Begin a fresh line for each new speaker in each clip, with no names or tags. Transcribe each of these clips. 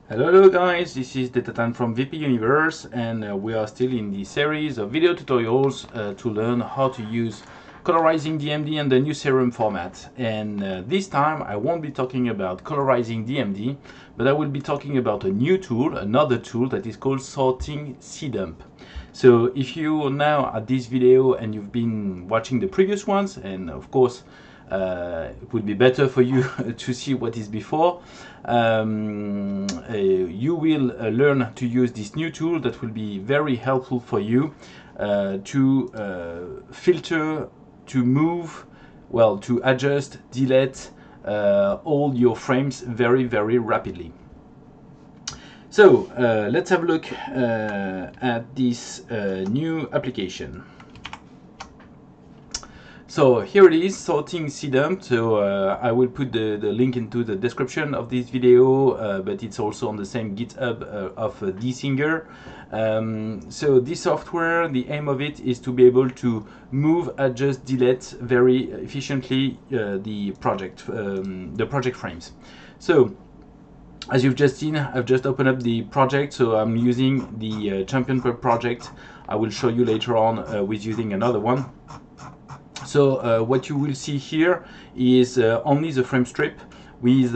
Hello guys, this is Datatan from VP Universe, and we are still in the series of video tutorials to learn how to use Colorizing DMD and the new Serum format. And this time I won't be talking about Colorizing DMD, but I will be talking about a new tool, another tool that is called SortingCDump. So if you are now at this video and you've been watching the previous ones, and of course it would be better for you to see what is before, you will learn to use this new tool that will be very helpful for you to filter, to move, well, to adjust, delete all your frames very rapidly. So let's have a look at this new application. So here it is, SortingCDump. So I will put the link into the description of this video, but it's also on the same GitHub of DSinger. So this software, the aim of it is to be able to move, adjust, delete very efficiently the project frames. So as you've just seen, I've just opened up the project, so I'm using the champion project. I will show you later on with using another one. So what you will see here is only the frame strip with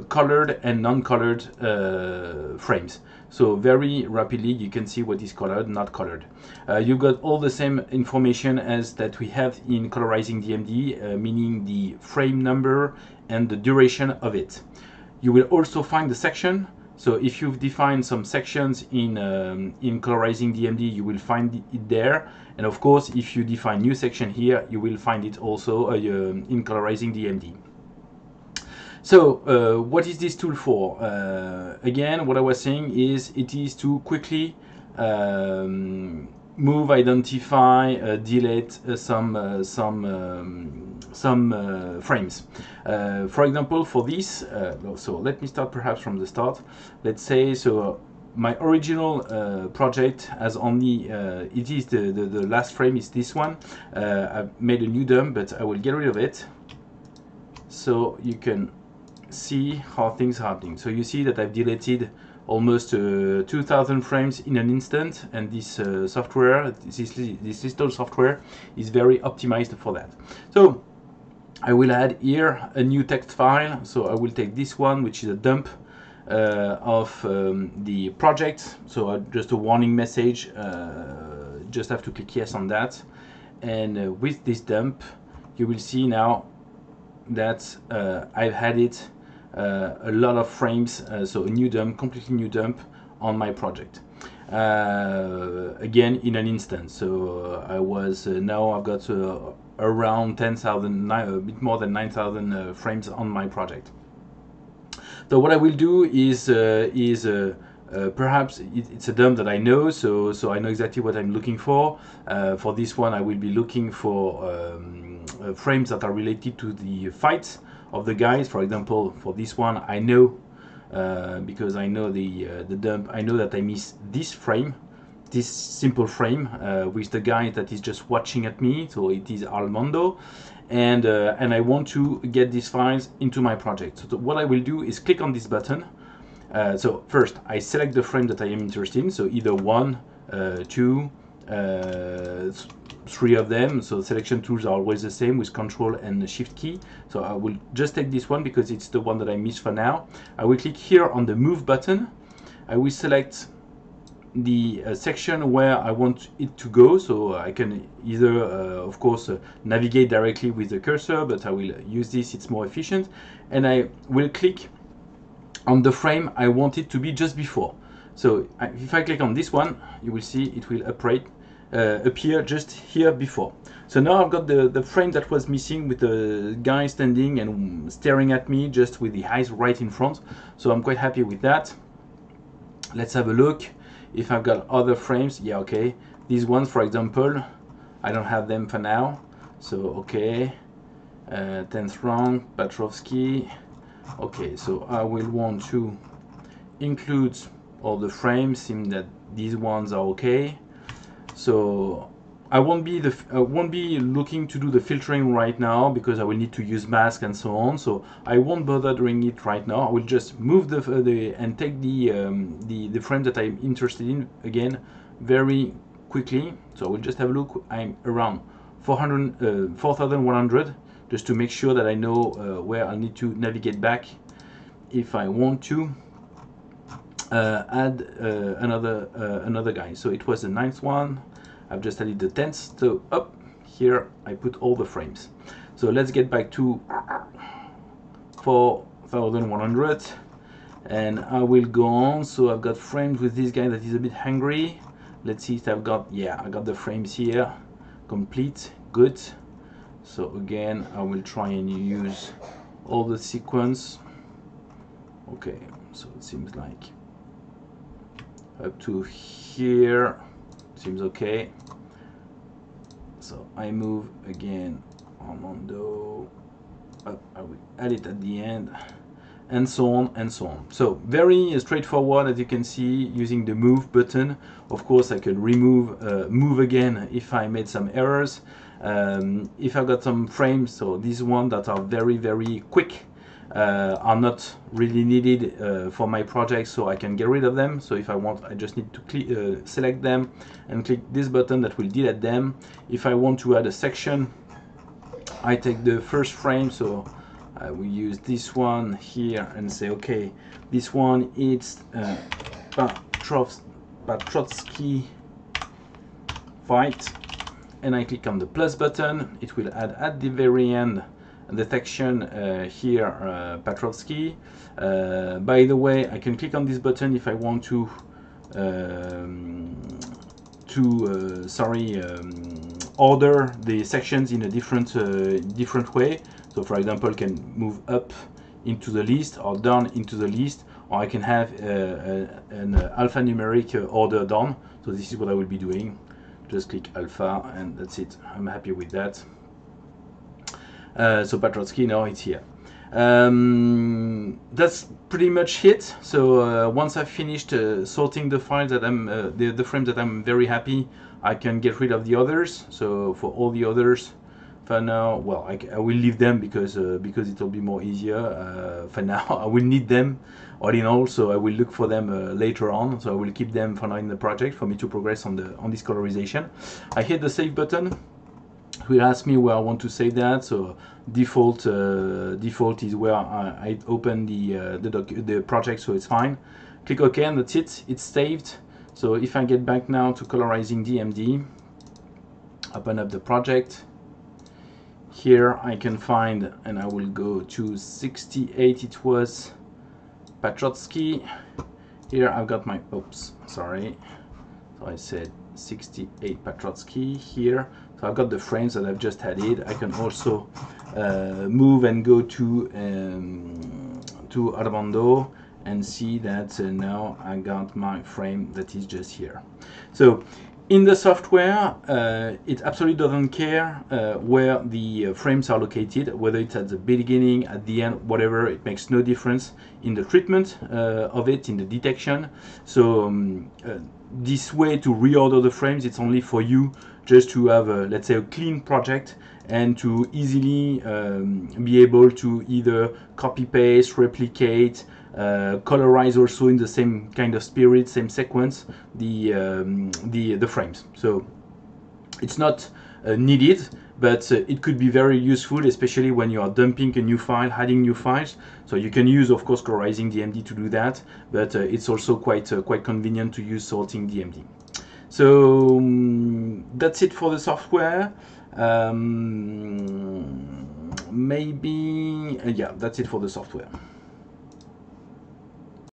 colored and non-colored frames. So very rapidly you can see what is colored, not colored. You've got all the same information as that we have in ColorizingDMD, meaning the frame number and the duration of it. You will also find the section. So if you've defined some sections in ColorizingDMD, you will find it there. And of course, if you define new section here, you will find it also in ColorizingDMD. So what is this tool for? Again, what I was saying is it is to quickly move, identify, delete some frames. For example, for this, so let me start perhaps from the start. Let's say, so my original project has only, it is the last frame is this one. I've made a new dump, but I will get rid of it so you can see how things are happening. So you see that I've deleted almost 2,000 frames in an instant, and this software, this little software is very optimized for that. So I will add here a new text file. So I will take this one, which is a dump of the project. So just a warning message, just have to click yes on that. And with this dump, you will see now that I've added a lot of frames, so a new dump, completely new dump on my project. Again, in an instant. So I was now I've got around 10,000, a bit more than 9,000 frames on my project. So what I will do is perhaps it's a dump that I know, so I know exactly what I'm looking for. For this one, I will be looking for frames that are related to the fights of the guys. For example, for this one, I know because I know the dump, I know that I miss this frame, this simple frame with the guy that is just watching at me. So it is Armando, and I want to get these files into my project. So what I will do is click on this button. So first I select the frame that I am interested in, so either 1, 2, 3 of them. So selection tools are always the same with Control and the Shift key. So I will just take this one because it's the one that I miss for now. I will click here on the Move button. I will select the section where I want it to go, so I can either of course navigate directly with the cursor, but I will use this, it's more efficient, and I will click on the frame I want it to be just before. So if I click on this one, you will see it will appear just here before. So now I've got the frame that was missing with the guy standing and staring at me just with the eyes right in front. So I'm quite happy with that. Let's have a look if I've got other frames. Yeah, okay, these ones, for example, I don't have them for now. So okay, 10th round, Petrovsky. Okay, so I will want to include all the frames, seeing that these ones are okay. So I won't be looking to do the filtering right now because I will need to use mask and so on. So I won't bother doing it right now. I will just move and take the frame that I'm interested in again very quickly. So I will just have a look. I'm around 4,100 just to make sure that I know where I need to navigate back if I want to add another guy. So it was the 9th one. I've just added the 10th. So up here I put all the frames. So let's get back to 4,100 and I will go on. So I've got frames with this guy that is a bit hungry. Let's see if I've got, yeah, I got the frames here complete. Good. So again I will try and use all the sequence. Okay, so it seems like up to here seems okay. So I move again Armando up, I will add it at the end, and so on and so on. So very straightforward, as you can see, using the move button. Of course I can remove move again if I made some errors. If I've got some frames, so these ones that are very quick are not really needed for my project, so I can get rid of them. So if I want, I just need to select them and click this button that will delete them. If I want to add a section, I take the first frame, so I will use this one here and say, okay, this one is Patrotsky fight, and I click on the plus button. It will add at the very end the section here, Patrotsky. By the way, I can click on this button if I want to order the sections in a different way. So for example, I can move up into the list or down into the list, or I can have an alphanumeric order down. So this is what I will be doing. Just click alpha and that's it. I'm happy with that. So Patrotsky, now it's here. That's pretty much it. So once I've finished sorting the files that I'm the frames that I'm very happy, I can get rid of the others. So for all the others, for now, well, I will leave them because it will be more easier. For now, I will need them all in all, so I will look for them later on. So I will keep them for now in the project for me to progress on this colorization. I hit the save button. It will ask me where I want to save that. So default is where I open the project, so it's fine. Click OK and that's it. It's saved. So if I get back now to ColorizingDMD, open up the project. Here I can find, and I will go to 68. It was Patrotsky. Here I've got my, oops, sorry. So I said 68 Patrotsky here. So I've got the frames that I've just added. I can also move and go to Armando and see that now I got my frame that is just here. So in the software, it absolutely doesn't care where the frames are located, whether it's at the beginning, at the end, whatever. It makes no difference in the treatment of it, in the detection. So this way to reorder the frames, it's only for you just to have, let's say, a clean project and to easily be able to either copy paste, replicate, colorize also in the same kind of spirit, same sequence, the frames. So it's not needed, but it could be very useful, especially when you are dumping a new file, adding new files. So you can use, of course, ColorizingDMD to do that, but it's also quite convenient to use SortingDMD. So that's it for the software. Maybe, yeah, that's it for the software.